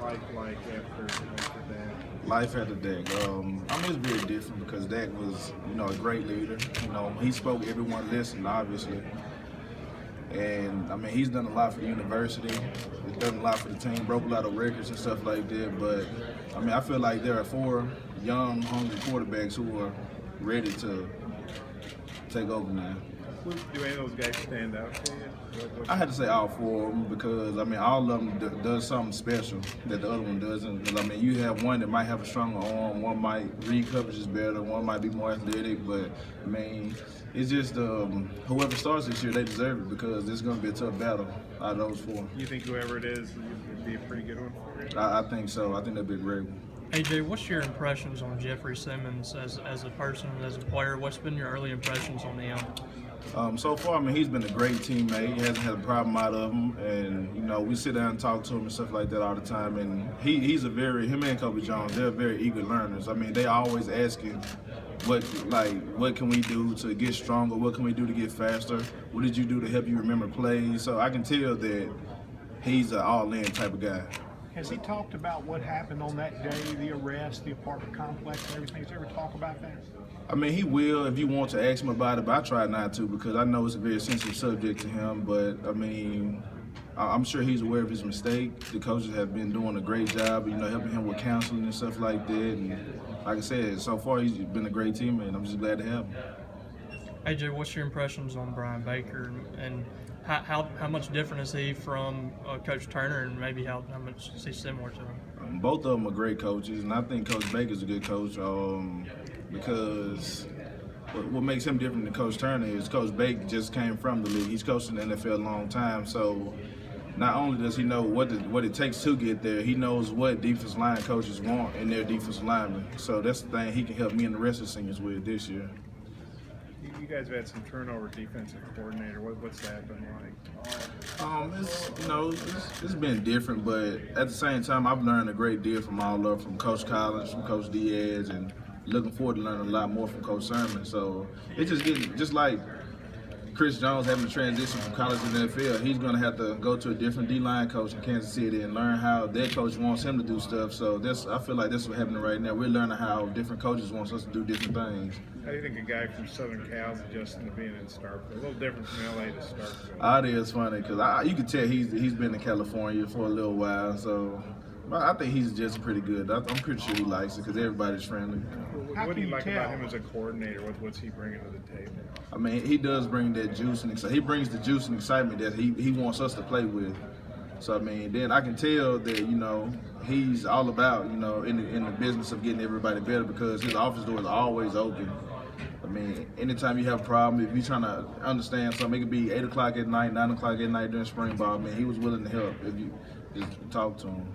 life like after that? Life after Dak. It's very different because Dak was, a great leader. He spoke, everyone listened, obviously. And he's done a lot for the university. He's done a lot for the team, broke a lot of records and stuff like that. But I feel like there are 4 young, hungry quarterbacks who are ready to take over now. Do any of those guys stand out to you? I had to say all 4 of them because all of them does something special that the other one doesn't. 'Cause, you have one that might have a stronger arm, one might read coverages better, one might be more athletic. But it's just whoever starts this year, they deserve it because it's going to be a tough battle out of those 4. You think whoever it is would be a pretty good one for you? I think so. I think that'd be a great one. AJ, what's your impressions on Jeffrey Simmons as a person, as a player? What's been your early impressions on him? So far, he's been a great teammate. He hasn't had a problem out of him, and we sit down and talk to him and stuff like that all the time. And him and Kobe Jones, they're very eager learners. They always asking, what can we do to get stronger? What can we do to get faster? What did you do to help you remember plays? So I can tell that he's an all-in type of guy. Has he talked about what happened on that day, the arrest, the apartment complex, and everything? Has he ever talked about that? He will if you want to ask him about it, but I try not to because I know it's a very sensitive subject to him. But I'm sure he's aware of his mistake. The coaches have been doing a great job, helping him with counseling and stuff like that. And like I said, so far he's been a great teammate. I'm just glad to have him. AJ, what's your impressions on Brian Baker and how much different is he from Coach Turner, and maybe how much is he similar to him? Both of them are great coaches, and I think Coach Baker's a good coach because what makes him different than Coach Turner is Coach Baker just came from the league. He's coached in the NFL a long time, so not only does he know what it takes to get there, he knows what defensive line coaches want in their defensive linemen. So that's the thing he can help me and the rest of the seniors with this year. You guys have had some turnover defensive coordinator. What's that been like? It's been different, but at the same time, I've learned a great deal from all of them, from Coach Collins, from Coach Diaz, and looking forward to learning a lot more from Coach Sermon. So it's just like Chris Jones having to transition from college to the NFL. He's going to have to go to a different D-line coach in Kansas City and learn how their coach wants him to do stuff. So I feel like that's what's happening right now. We're learning how different coaches want us to do different things. How do you think a guy from Southern Cal is adjusting to being in Starkville? A little different from LA to Starkville. It is funny because you can tell he's been in California for a little while. So I think he's just pretty good. I'm pretty sure he likes it because everybody's friendly. What do you like about him as a coordinator? What's he bringing to the table? He does bring that juice and excitement. He brings the juice and excitement that he wants us to play with. So then I can tell that he's all about in the business of getting everybody better because his office door is always open. Anytime you have a problem, if you're trying to understand something, it could be 8 o'clock at night, 9 o'clock at night during spring ball. He was willing to help if you just talk to him.